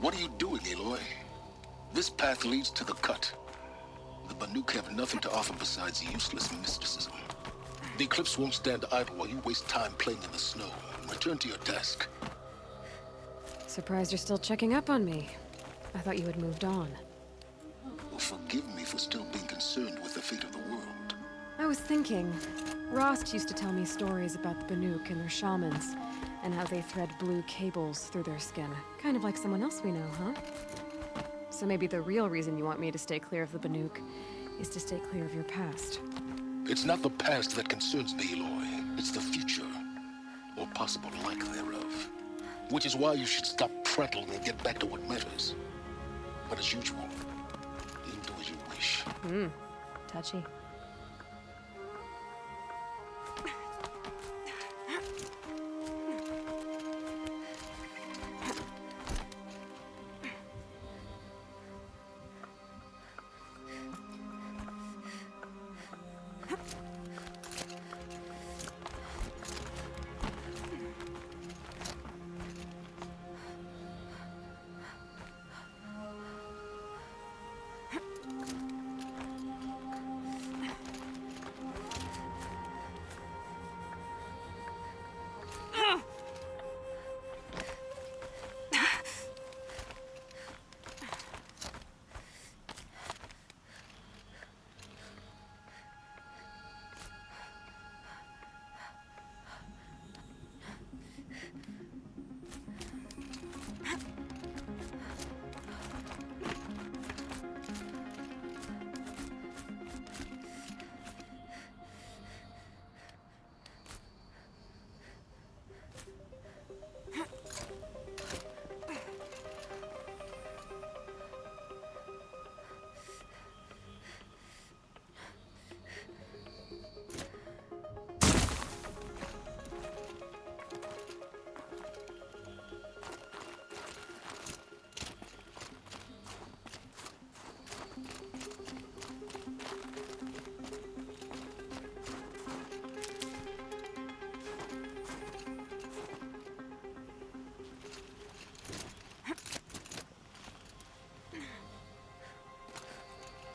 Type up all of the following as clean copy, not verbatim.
What are you doing, Aloy? This path leads to the cut. The Banuk have nothing to offer besides useless mysticism. The Eclipse won't stand idle while you waste time playing in the snow. Return to your desk. Surprised you're still checking up on me. I thought you had moved on. Well, forgive me for still being concerned with the fate of the world. I was thinking, Rost used to tell me stories about the Banuk and their shamans. and how they thread blue cables through their skin. Kind of like someone else we know, huh? So maybe the real reason you want me to stay clear of the Banuk is to stay clear of your past. It's not the past that concerns me, Aloy. It's the future, or possible lack thereof. Which is why you should stop prattling and get back to what matters. But as usual, you do as you wish. Touchy.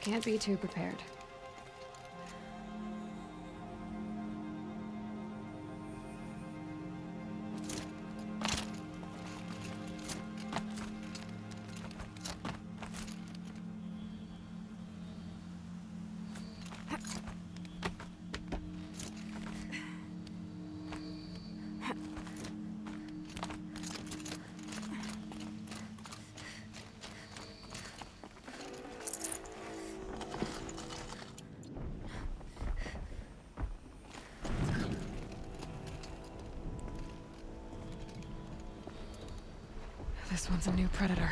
Can't be too prepared. This one's a new predator.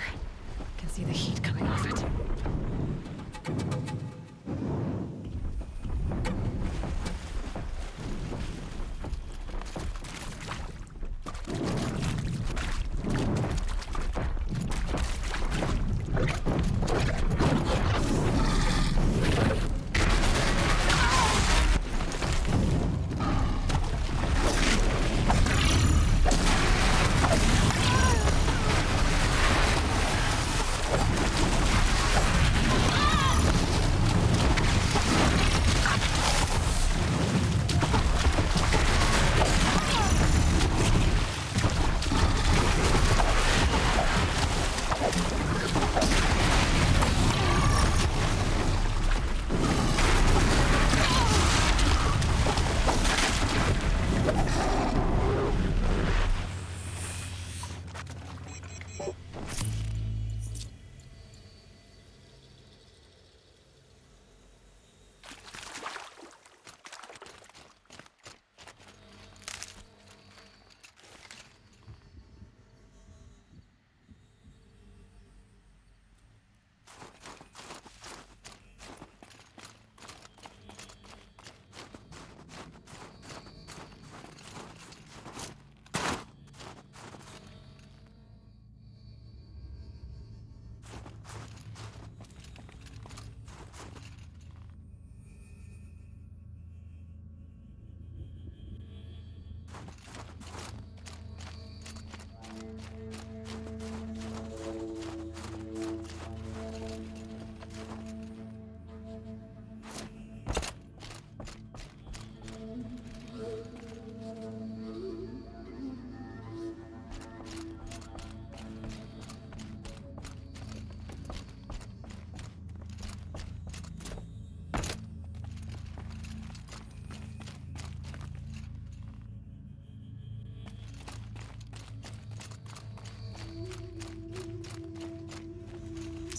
Can see the heat coming off it.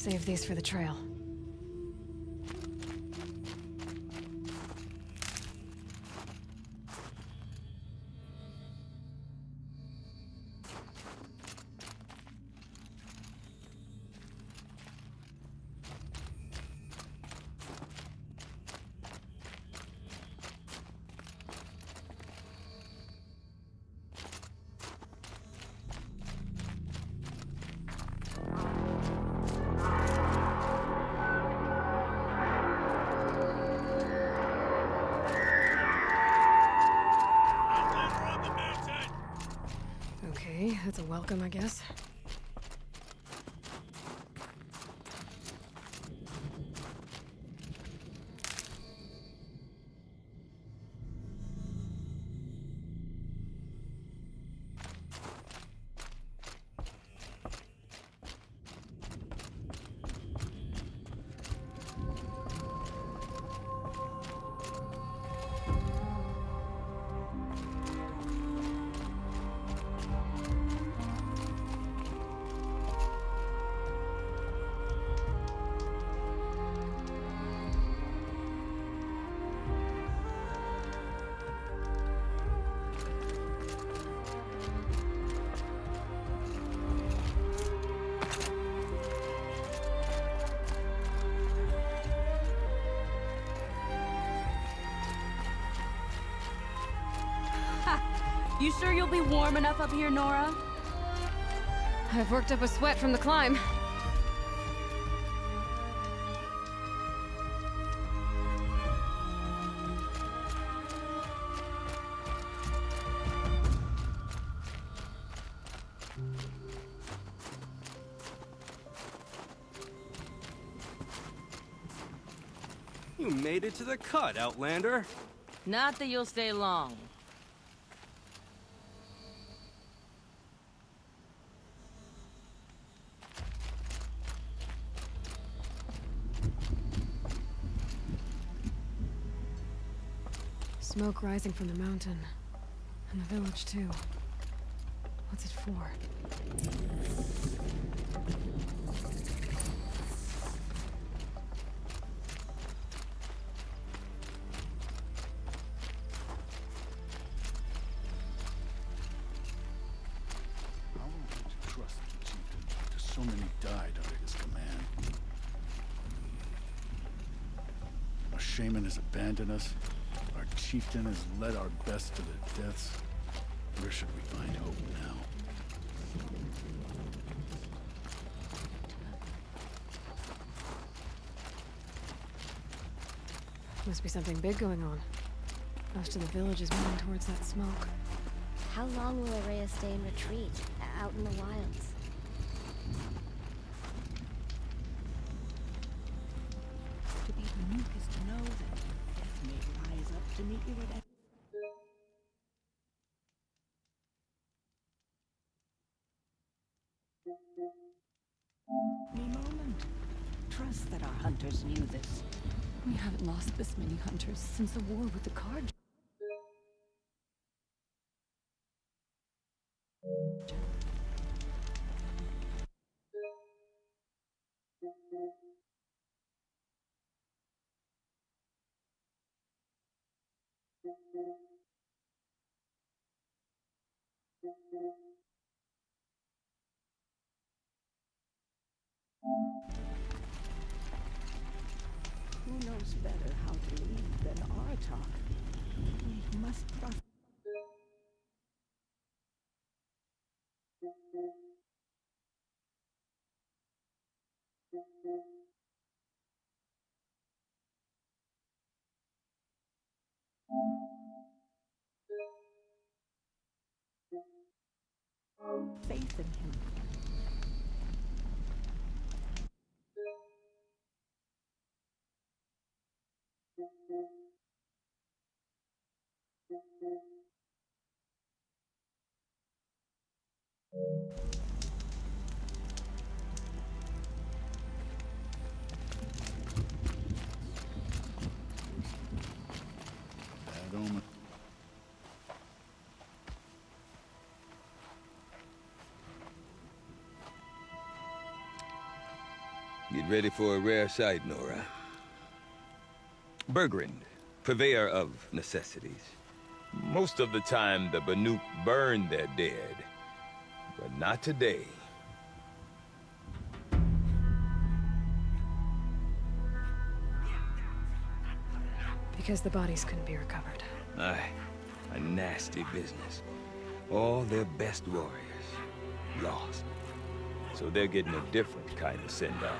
Save these for the trail. Okay, that's a welcome, I guess. You sure you'll be warm enough up here, Nora? I've worked up a sweat from the climb. You made it to the cut, Outlander. Not that you'll stay long. Smoke rising from the mountain. And the village, too. What's it for? How are we to trust the chieftain after so many died under his command? Our shaman has abandoned us. Our chieftain has led our best to their deaths. Where should we find hope now? Must be something big going on. Most of the village is moving towards that smoke. How long will Araya stay in retreat, out in the wilds? To be unique is to know that death may rise up to meet you at any moment. Trust that our hunters knew this. We haven't lost this many hunters since the war with the card. Who knows better how to lead than our talk? We must trust. Faith in him. Bad omen. You Get ready for a rare sight, Nora. Bergrind, purveyor of necessities. Most of the time, the Banuk burn their dead. But not today. Because the bodies couldn't be recovered. Aye, a nasty business. All their best warriors lost. So they're getting a different kind of send-off.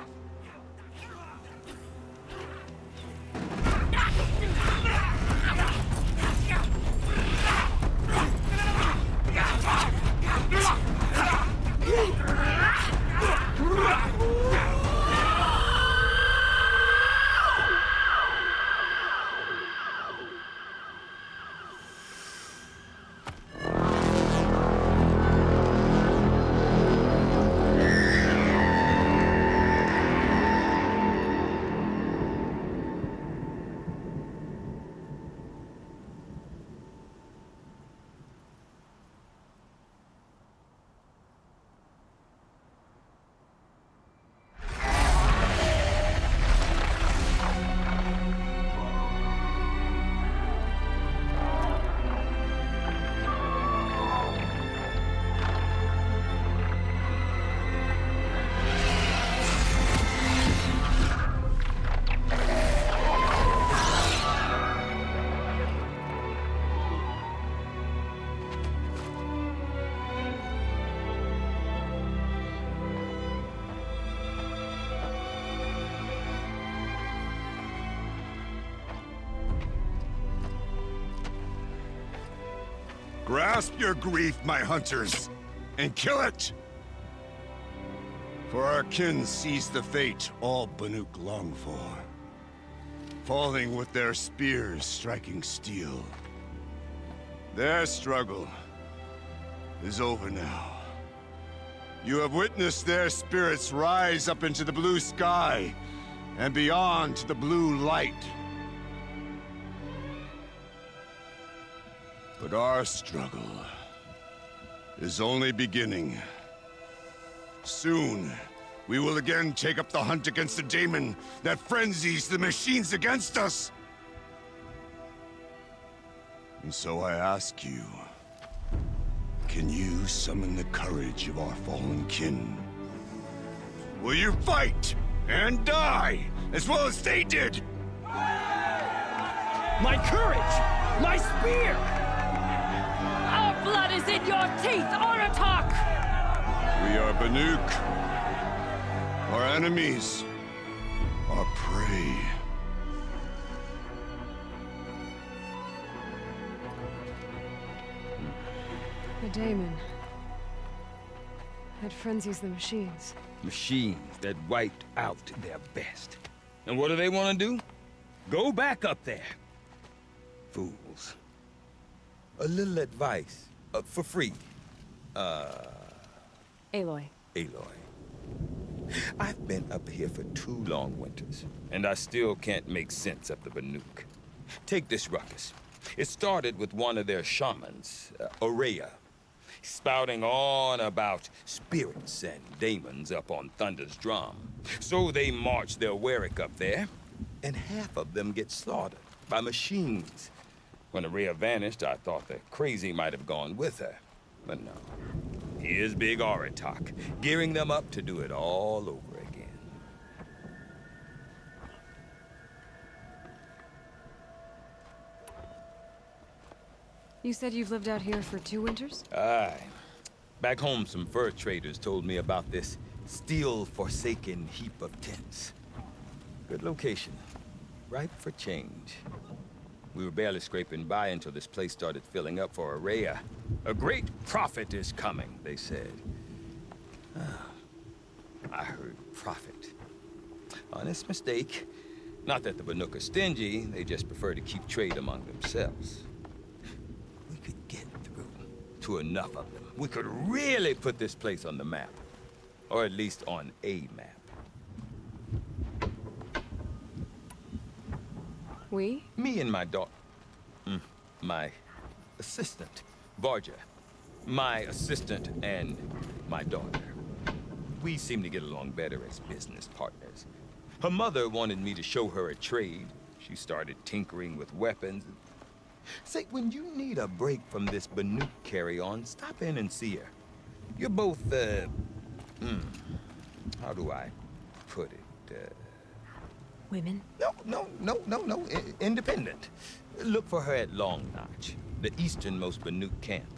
Grasp your grief, my hunters, and kill it! For our kin sees the fate all Banuk long for. Falling with their spears striking steel. Their struggle is over now. You have witnessed their spirits rise up into the blue sky, and beyond to the blue light. But our struggle is only beginning. Soon, we will again take up the hunt against the daemon that frenzies the machines against us. And so I ask you, can you summon the courage of our fallen kin? Will you fight and die as well as they did? My courage! My spear! Our blood is in your teeth, Aratak! We are Banuk. Our enemies are prey. The daemon. It frenzies the machines. Machines that wiped out their best. And what do they want to do? Go back up there. Fools. A little advice, for free. Aloy. Aloy. I've been up here for 2 long winters, and I still can't make sense of the Banuk. Take this ruckus. It started with one of their shamans, Aurea, spouting on about spirits and daemons up on Thunder's drum. So they march their Warwick up there, and half of them get slaughtered by machines. When Aurea vanished, I thought the crazy might have gone with her. But no. Here's Big Aratak, gearing them up to do it all over again. You said you've lived out here for 2 winters? Aye. Back home, some fur traders told me about this steel-forsaken heap of tents. Good location. Ripe for change. We were barely scraping by until this place started filling up for Aurea. A great prophet is coming, they said. I heard prophet. Honest mistake. Not that the Banuk are stingy, they just prefer to keep trade among themselves. We could get through to enough of them. We could really put this place on the map. Or at least on a map. We? Me and my daughter. My assistant, Varja. My assistant and my daughter. we seem to get along better as business partners. Her mother wanted me to show her a trade. She started tinkering with weapons. Say, when you need a break from this Banuk carry-on, stop in and see her. You're both, how do I put it? Women? No. Independent. Look for her at Long Notch, the easternmost Banuk camp.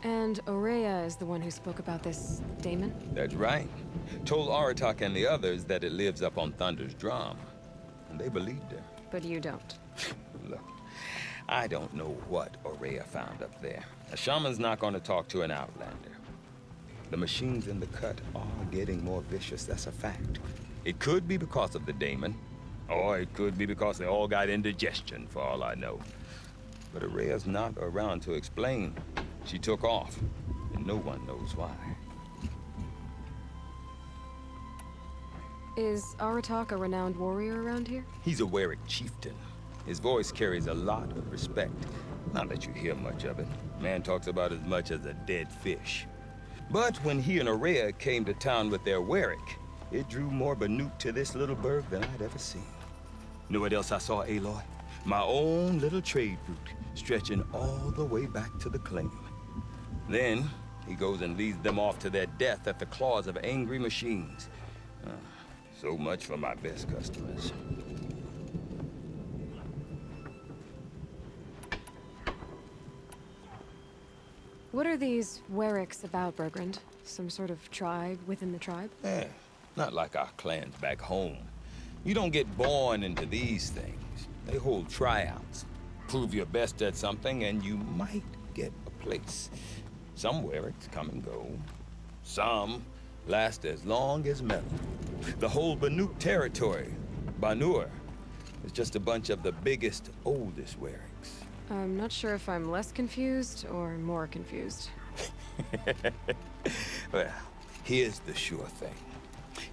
And Aurea is the one who spoke about this daemon? That's right. Told Aratak and the others that it lives up on Thunder's drum. And they believed her. But you don't. Look, I don't know what Aurea found up there. A shaman's not going to talk to an outlander. The machines in the cut are getting more vicious, that's a fact. It could be because of the daemon, or it could be because they all got indigestion, for all I know. But Aurea's not around to explain. She took off, and no one knows why. Is Aratak a renowned warrior around here? He's a Warwick chieftain. His voice carries a lot of respect. Not that you hear much of it. Man talks about as much as a dead fish. But when he and Aurea came to town with their Warwick, it drew more Banuk to this little burg than I'd ever seen. Know what else I saw, Aloy? My own little trade route, stretching all the way back to the claim. Then, he goes and leads them off to their death at the claws of angry machines. So much for my best customers. What are these Wericks about, Bergrand? Some sort of tribe within the tribe? Not like our clans back home. You don't get born into these things. They hold tryouts. Prove your best at something and you might get a place. Some Wericks come and go. Some last as long as metal. The whole Banuk territory, Banur, is just a bunch of the biggest, oldest Wericks. I'm not sure if I'm less confused or more confused. Well, here's the sure thing.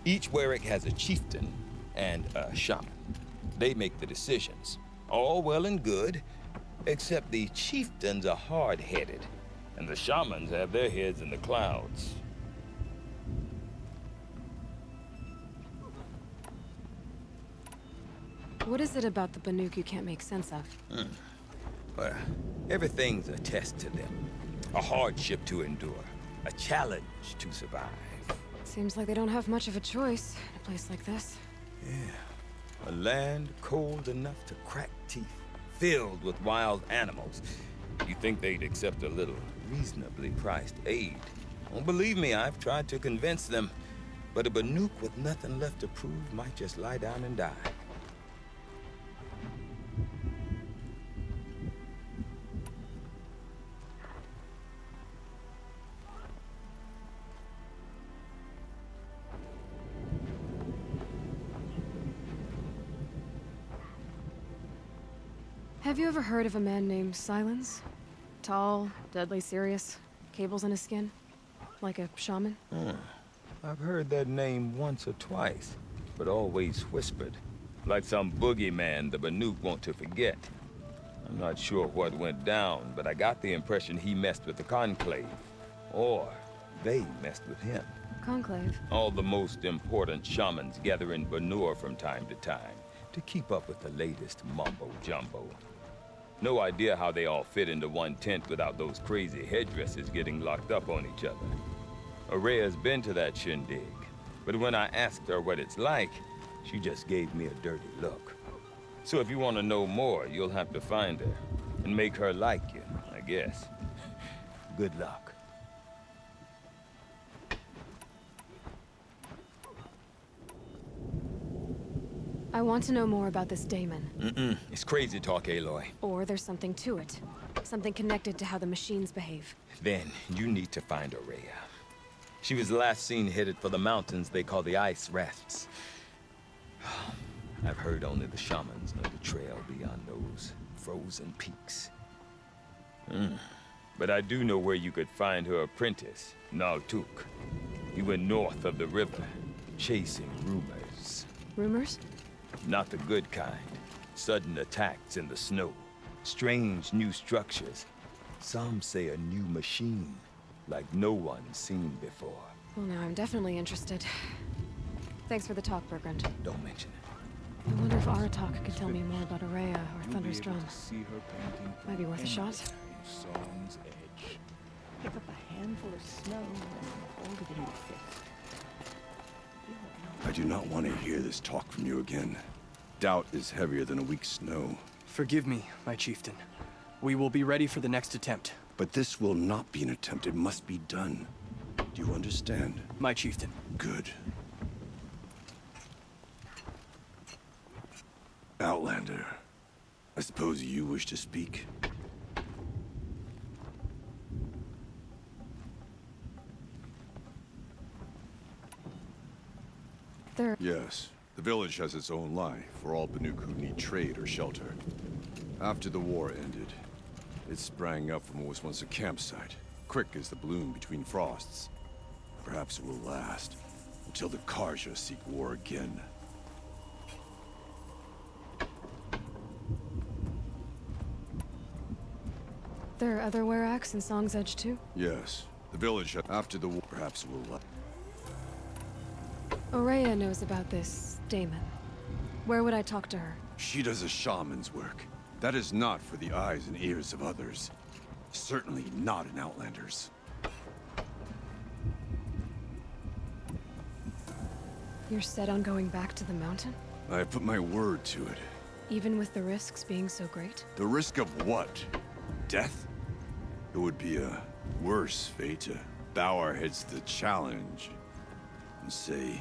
Each Warwick has a chieftain and a shaman. They make the decisions. All well and good, except the chieftains are hard-headed, and the shamans have their heads in the clouds. What is it about the Banuk you can't make sense of? Well, everything's a test to them. A hardship to endure. A challenge to survive. Seems like they don't have much of a choice in a place like this. Yeah. A land cold enough to crack teeth. Filled with wild animals. You'd think they'd accept a little reasonably priced aid. Well, believe me, I've tried to convince them. But a Banuk with nothing left to prove might just lie down and die. Have you ever heard of a man named Silence? Tall, deadly serious, cables in his skin? Like a shaman? I've heard that name once or twice, but always whispered. Like some boogeyman the Banuk want to forget. I'm not sure what went down, but I got the impression he messed with the Conclave. Or they messed with him. Conclave? All the most important shamans gather in Banur from time to time to keep up with the latest mumbo-jumbo. No idea how they all fit into one tent without those crazy headdresses getting locked up on each other. Aurea's been to that shindig, but when I asked her what it's like, she just gave me a dirty look. So if you want to know more, you'll have to find her and make her like you, I guess. Good luck. I want to know more about this daemon. It's crazy talk, Aloy. Or there's something to it. Something connected to how the machines behave. Then you need to find Aurea. She was last seen headed for the mountains they call the Ice Rafts. I've heard only the shamans know the trail beyond those frozen peaks. But I do know where you could find her apprentice, Naltuk. He went north of the river, chasing rumors. Rumors? Not the good kind. Sudden attacks in the snow. Strange new structures. Some say a new machine, like no one's seen before. Well, now I'm definitely interested. Thanks for the talk, Bergrand. Don't mention it. I wonder if Aratak could tell me more about Araya or You'll be Thunder's able drum. to see her painting from Might be worth a shot. anywhere in Song's Edge. Pick up a handful of snow and hold it in your fist. I do not want to hear this talk from you again. Doubt is heavier than a week's snow. Forgive me, my chieftain. We will be ready for the next attempt. But this will not be an attempt. It must be done. Do you understand? My chieftain. Good. Outlander, I suppose you wish to speak? There. Yes. The village has its own life for all Banuk who need trade or shelter. After the war ended, it sprang up from what was once a campsite, quick as the bloom between frosts. Perhaps it will last until the Karja seek war again. There are other Weraks in Song's Edge too? Yes. The village, after the war, perhaps it will last. Araya knows about this Damon. Where would I talk to her? She does a shaman's work. That is not for the eyes and ears of others. Certainly not an Outlander's. You're set on going back to the mountain? I have put my word to it. Even with the risks being so great? The risk of what? Death? It would be a worse fate to bow our heads to the challenge and say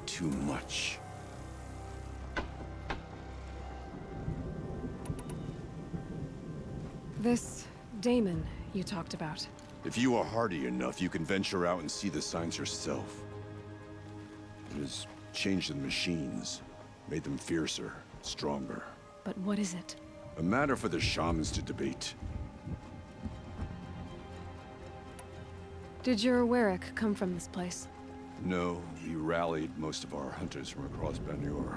too much. This Damon you talked about. If you are hardy enough, you can venture out and see the signs yourself. It has changed the machines, made them fiercer, stronger. But what is it? A matter for the shamans to debate. Did your Werak come from this place? No, we rallied most of our hunters from across Banur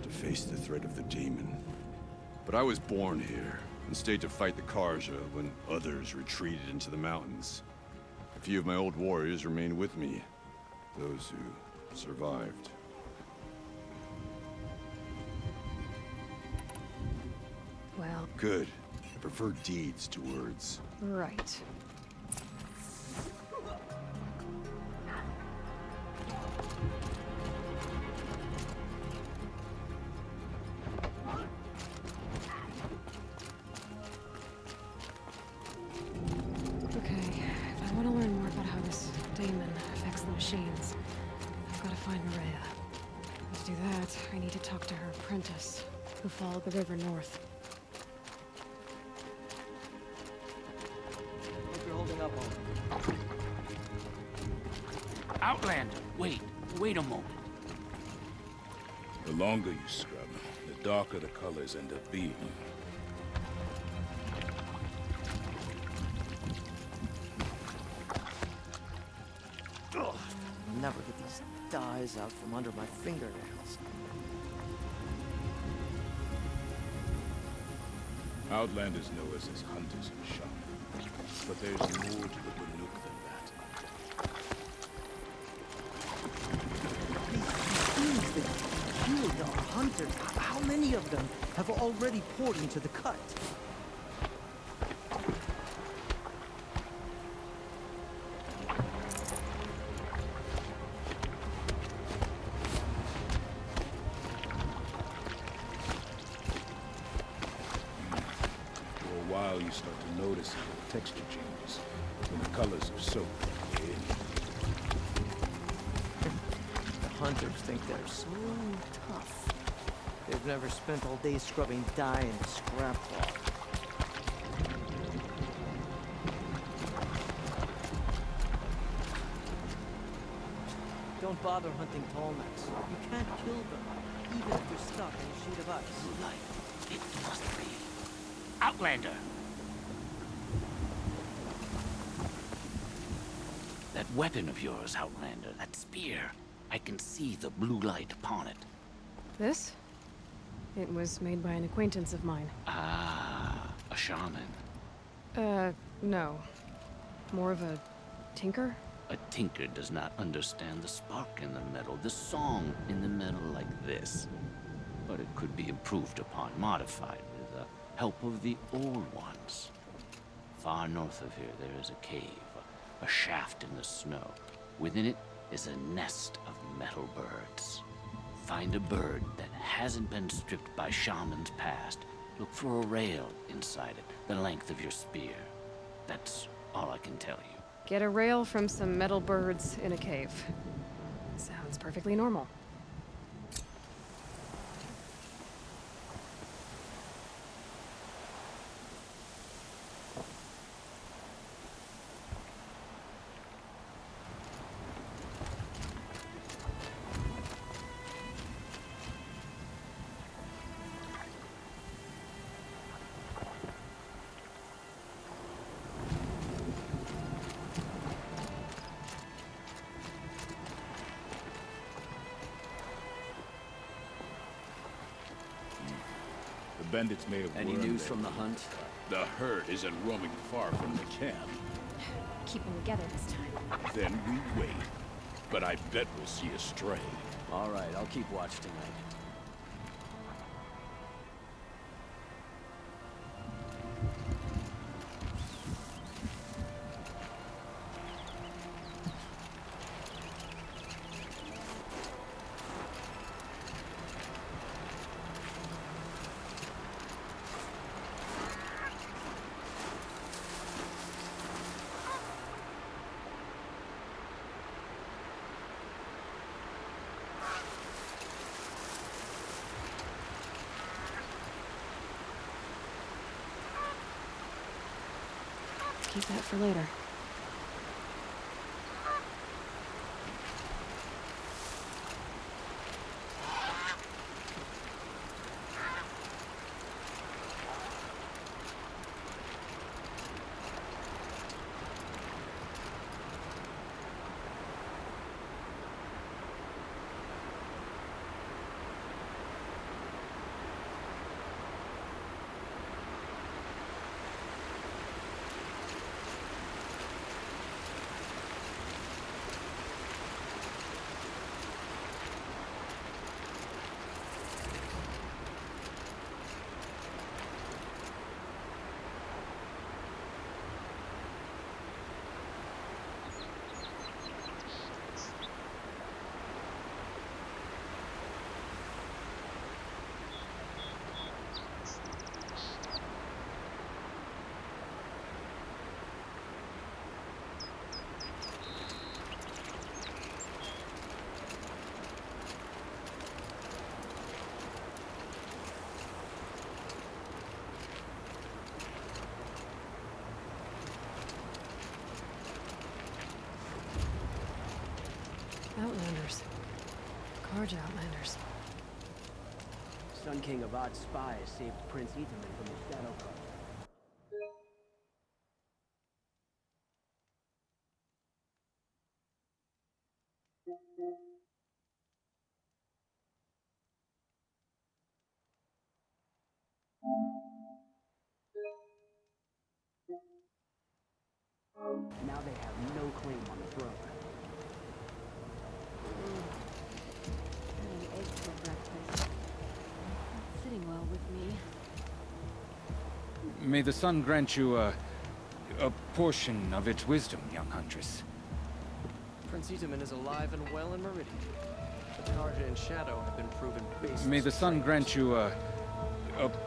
to face the threat of the demon. But I was born here and stayed to fight the Karja when others retreated into the mountains. A few of my old warriors remained with me, those who survived. Well, Good. I prefer deeds to words. right. Okay, if I want to learn more about how this Damon affects the machines, I've got to find Araya. To do that, I need to talk to her apprentice, who followed the river north. Hope you're holding up all right. Outlander, wait a moment. The longer you scrub, the darker the colors end up being. Ugh, never get these dyes out from under my fingernails. Outlanders know us as hunters and shamans, but there's more to the Banuk than that. These things that killed our hunters, how many of them have already poured into the cut? For a while, you start to notice how the texture changes when the colors are soaked in. The hunters think they're so tough. They've never spent all day scrubbing dye into scrap cloth. Don't bother hunting tallnecks. You can't kill them, even if you're stuck in a sheet of ice. Blue light. It must be. Outlander! That weapon of yours, Outlander, that spear. I can see the blue light upon it. This? It was made by an acquaintance of mine. Ah, A shaman? No. More of a tinker? A tinker does not understand the spark in the metal, the song in the metal like this. But it could be improved upon, modified with the help of the old ones. Far north of here, there is a cave, a shaft in the snow. Within it is a nest of metal birds. Find a bird that hasn't been stripped by shamans past. Look for a rail inside it, the length of your spear. That's all I can tell you. Get a rail from some metal birds in a cave. Sounds perfectly normal. The bandits may have Any wormed news it. from the hunt? The herd isn't roaming far from the camp. Keep them together this time. Then we wait. But I bet we'll see a stray. All right, I'll keep watch tonight. Keep that for later. Outlanders. Karja Outlanders. Sun King of Odd Spies saved Prince Etherman from the Shadow Cult. Now they have no claim on the throne. Having eggs for breakfast. Not sitting well with me. May the sun grant you a portion of its wisdom, young huntress. Prince Etherman is alive and well in Meridian. The Karja and Shadow have been proven baseless. May the sun grant you a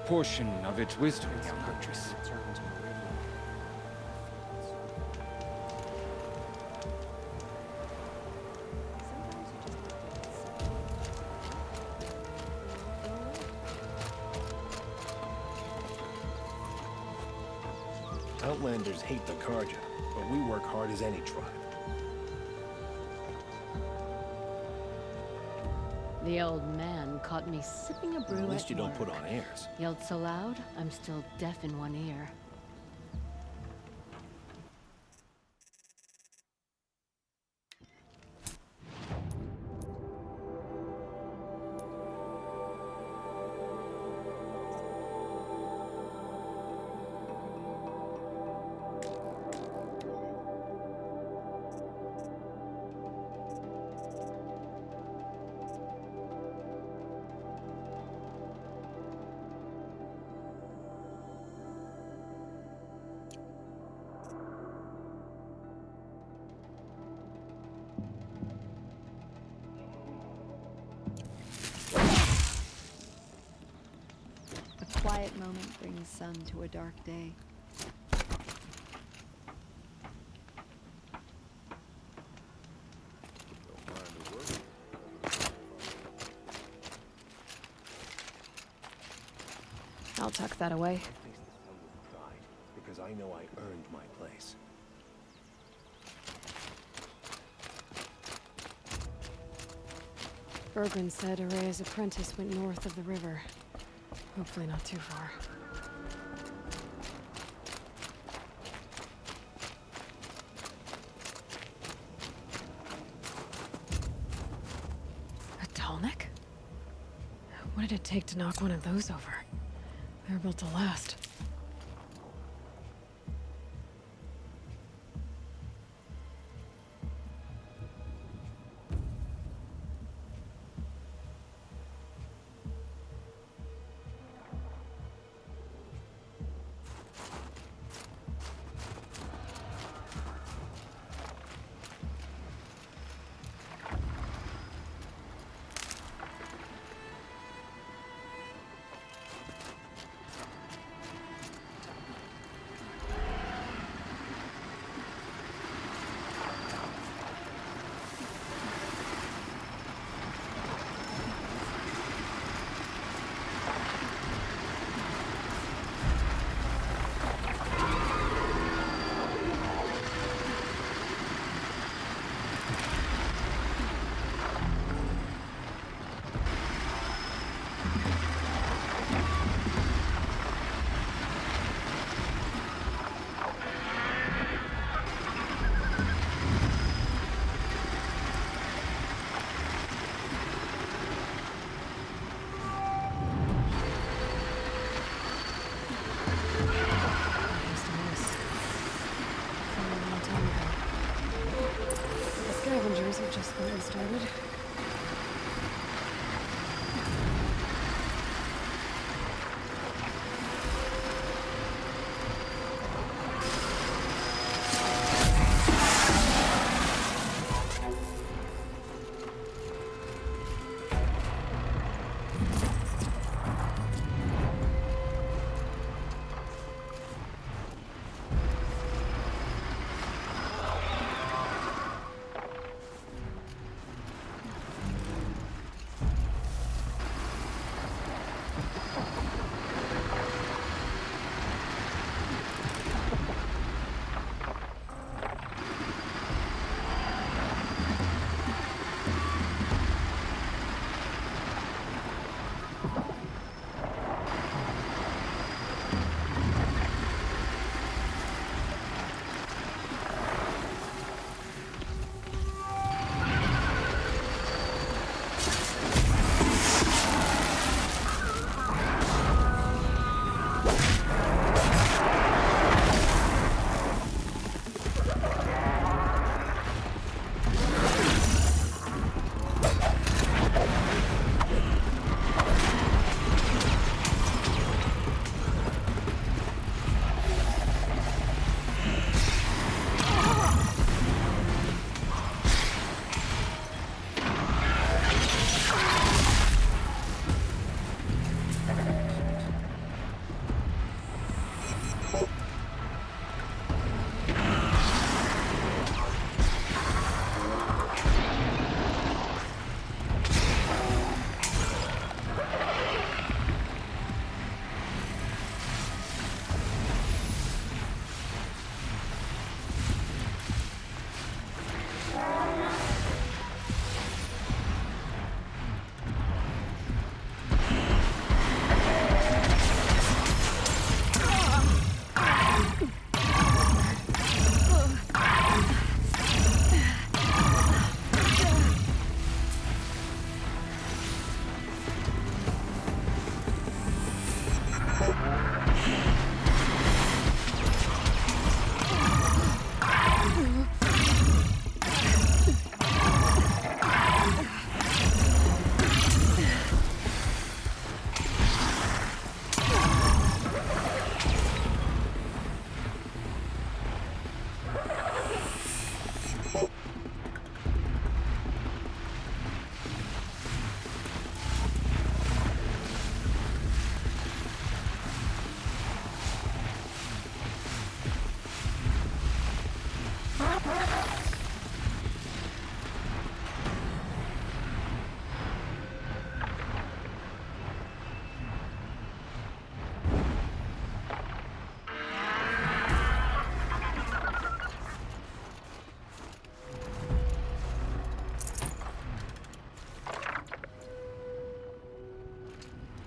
portion of its wisdom, young huntress. Return to Meridian. Outlanders hate the Karja, but we work hard as any tribe. The old man caught me sipping a brew At least at you don't put work. on airs. Yelled so loud, I'm still deaf in one ear. quiet moment brings sun to a dark day. I'll tuck that away. Because I know I earned my place. Bergren said Araya's apprentice went north of the river. Hopefully not too far. A Tallneck? What did it take to knock one of those over? They're built to last. Have just gotten started.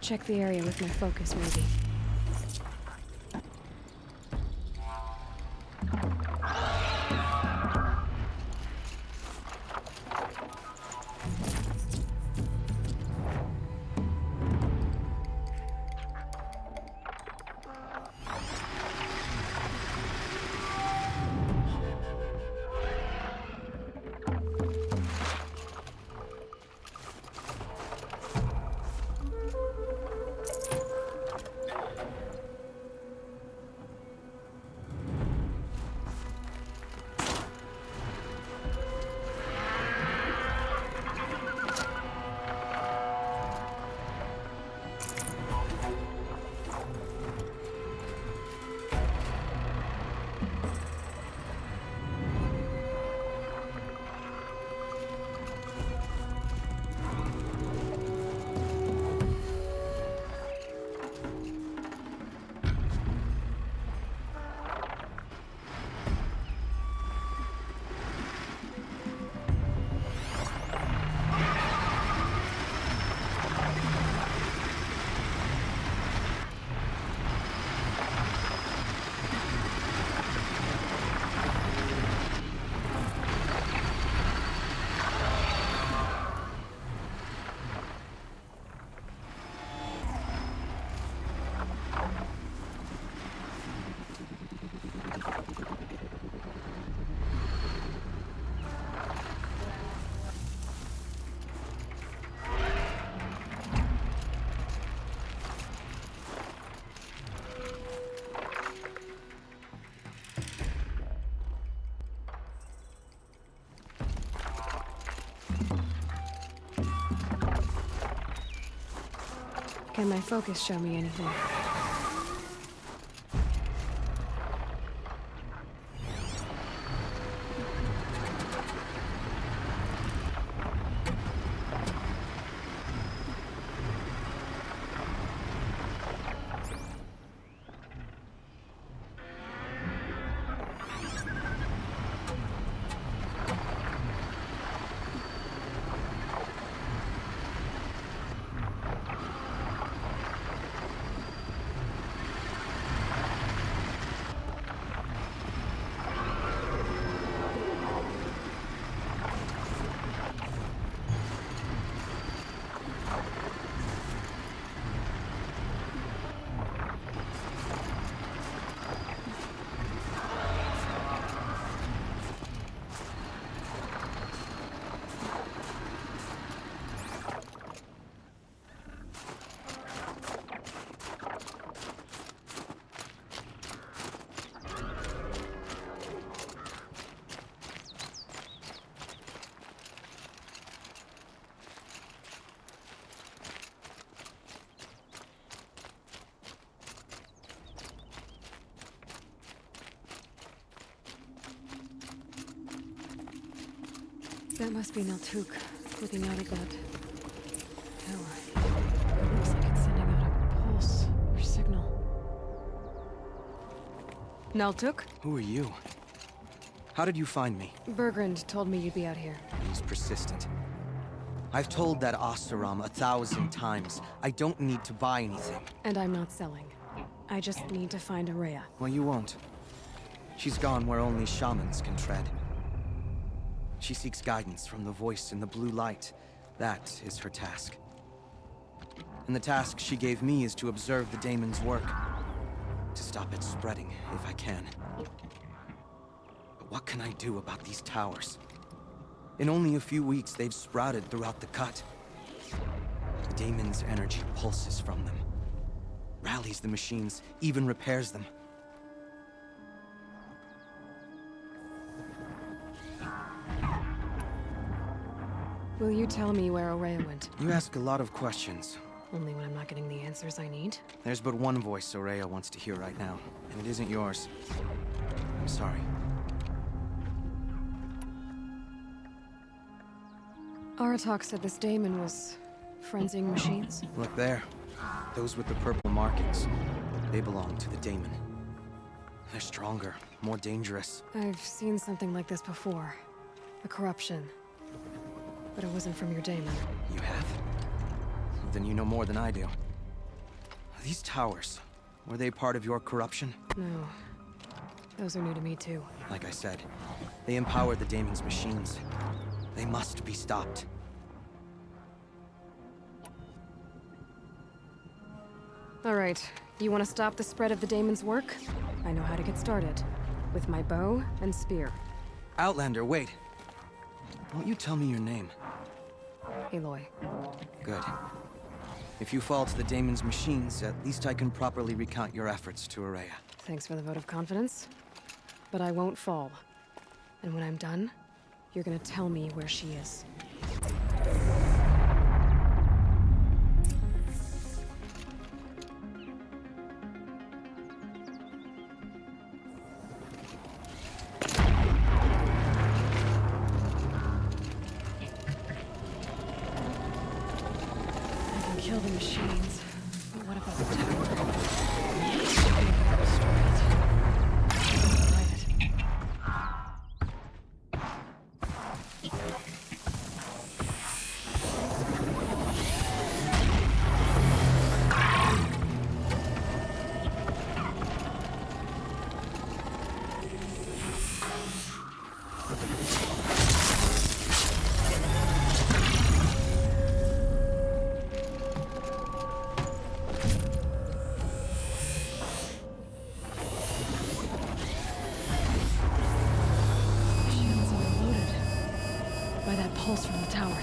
check the area with my focus, maybe. Can my focus show me anything? That must be Naltuk, looking out at that tower. It looks like it's sending out a pulse or signal. Naltuk? Who are you? How did you find me? Bergrand told me you'd be out here. He's persistent. I've told that Oseram 1,000 times. I don't need to buy anything. And I'm not selling. I just need to find Araya. Well, you won't. She's gone where only shamans can tread. She seeks guidance from the voice in the blue light. That is her task. And the task she gave me is to observe the daemon's work. To stop it spreading, if I can. But what can I do about these towers? In only a few weeks, they've sprouted throughout the cut. The daemon's energy pulses from them. Rallies the machines, even repairs them. Will you tell me where Araya went? You ask a lot of questions. Only when I'm not getting the answers I need? There's but one voice Araya wants to hear right now, and it isn't yours. I'm sorry. Aratak said this daemon was frenzying machines. Look there. Those with the purple markings. They belong to the daemon. They're stronger, more dangerous. I've seen something like this before. The corruption. But it wasn't from your daemon. You have? Then you know more than I do. These towers, were they part of your corruption? No. Those are new to me, too. Like I said, they empowered the Daemon's machines. They must be stopped. All right. You want to stop the spread of the Daemon's work? I know how to get started. With my bow and spear. Outlander, wait. Won't you tell me your name? Aloy. Good. If you fall to the Daemon's machines, at least I can properly recount your efforts to Ourea. Thanks for the vote of confidence. But I won't fall. And when I'm done, you're gonna tell me where she is. I can kill the machines, but what about the tower? Pulse from the tower.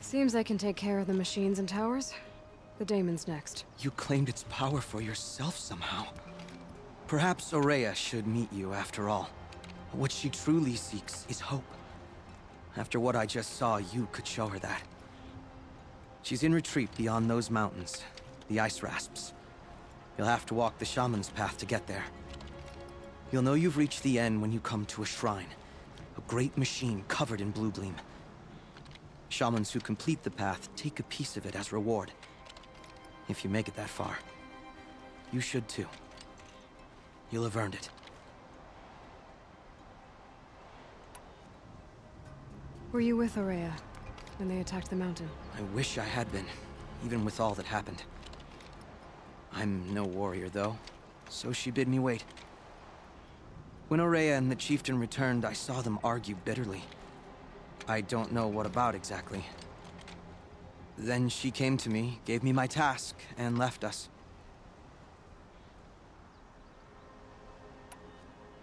Seems I can take care of the machines and towers. The Daemon's next. You claimed its power for yourself somehow. Perhaps Ourea should meet you after all. What she truly seeks is hope. After what I just saw, you could show her that. She's in retreat beyond those mountains, the ice rasps. You'll have to walk the shaman's path to get there. You'll know you've reached the end when you come to a shrine. A great machine covered in blue gleam. Shamans who complete the path take a piece of it as reward. If you make it that far, you should too. You'll have earned it. Were you with Ourea when they attacked the mountain? I wish I had been, even with all that happened. I'm no warrior, though. so she bid me wait. When Ourea and the chieftain returned, I saw them argue bitterly. I don't know what about exactly. Then she came to me, gave me my task, and left us.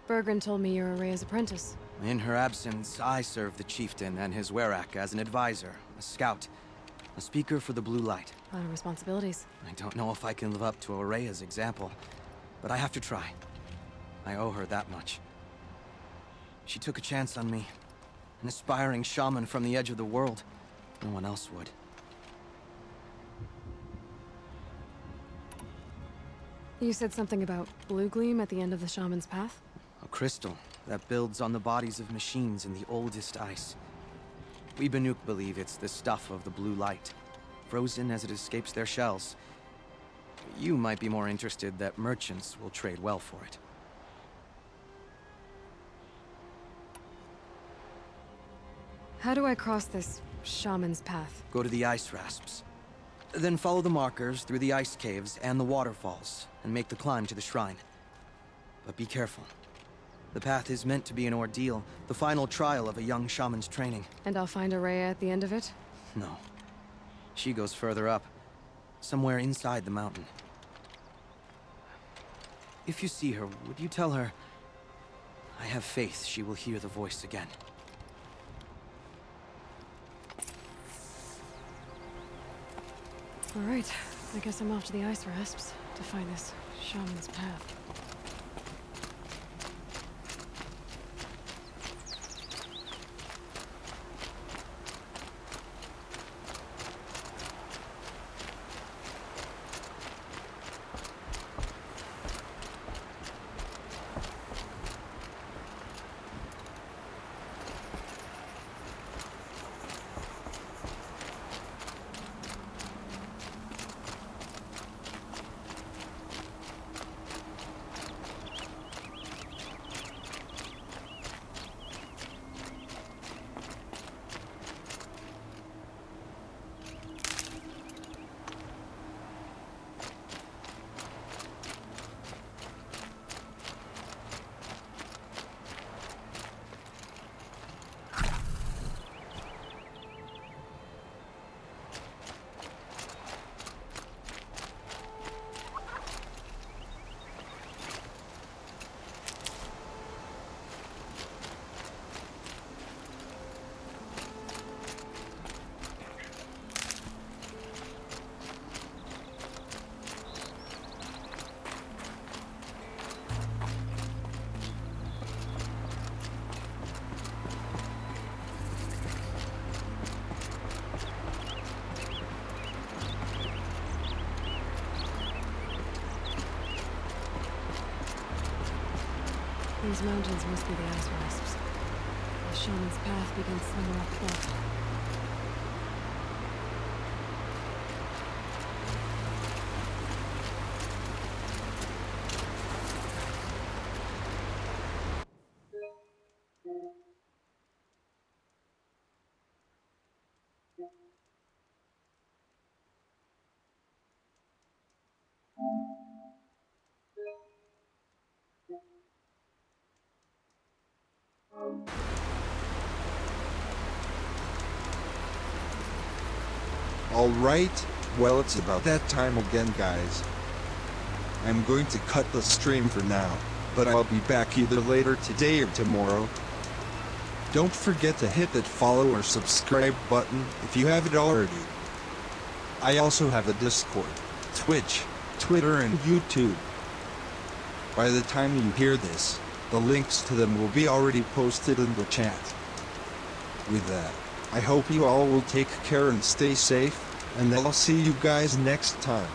Bergren told me you're Ourea's apprentice. In her absence, I served the chieftain and his werak as an advisor, a scout, a speaker for the Blue Light. A lot of responsibilities. I don't know if I can live up to Ourea's example, but I have to try. I owe her that much. She took a chance on me. An aspiring shaman from the edge of the world. No one else would. You said something about blue gleam at the end of the shaman's path? A crystal that builds on the bodies of machines in the oldest ice. We Banuk believe it's the stuff of the Blue Light, frozen as it escapes their shells. You might be more interested that merchants will trade well for it. How do I cross this shaman's path? Go to the ice rasps. Then follow the markers through the ice caves and the waterfalls, and make the climb to the shrine. But be careful. The path is meant to be an ordeal, the final trial of a young shaman's training. And I'll find Ourea at the end of it? No. She goes further up, somewhere inside the mountain. If you see her, would you tell her... I have faith she will hear the voice again. All right, I guess I'm off to the ice rasps to find this shaman's path. These mountains must be the ice rasps. The shaman's path begins somewhere up there. Alright, well it's about that time again guys. I'm going to cut the stream for now, but I'll be back either later today or tomorrow. Don't forget to hit that follow or subscribe button if you haven't already. I also have a Discord, Twitch, Twitter and YouTube. By the time you hear this, the links to them will be already posted in the chat. With that, I hope you all will take care and stay safe, and I'll see you guys next time.